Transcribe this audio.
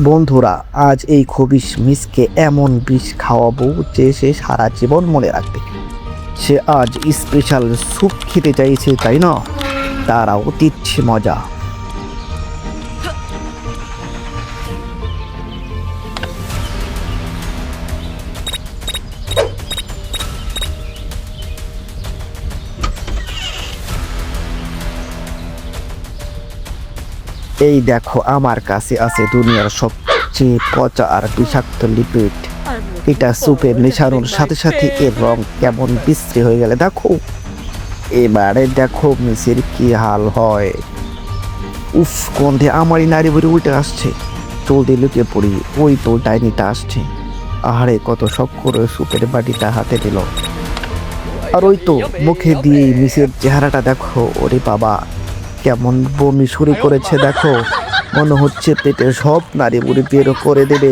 বন্ধুরা, আজ এই খবিশ মিসকে এমন বিষ খাওয়াবো যে সে সারা জীবন মনে রাখবে। সে আজ স্পেশাল স্যুপ খেতে চাইছে, তাই না? তারাও দিচ্ছে মজা। এই দেখো, আমার কাছে আছে দুনিয়ার সবচেয়ে পচা আর বিষাক্ত লিকুইড। এটা স্যুপে মেশানোর সাথে সাথে এর রং কেমন বিশ্রী হয়ে গেলে দেখো। এবারে দেখো মিসের কি হাল হয়। উফ, গন্ধে আমারই নারী বুড়ি উল্টে আসছে। জলদি লুকিয়ে পড়ি, ওই তো ডাইনিটা আসছে। আহারে, কত শখ করে স্যুপের বাটিটা হাতে দিল। আর ওই তো মুখে দিয়ে মিসের চেহারাটা দেখো। ওরে বাবা, কেমন বমি শুরু করেছে দেখো। মনে হচ্ছে পেটে সব নারী বুড়ি বের করে দেবে।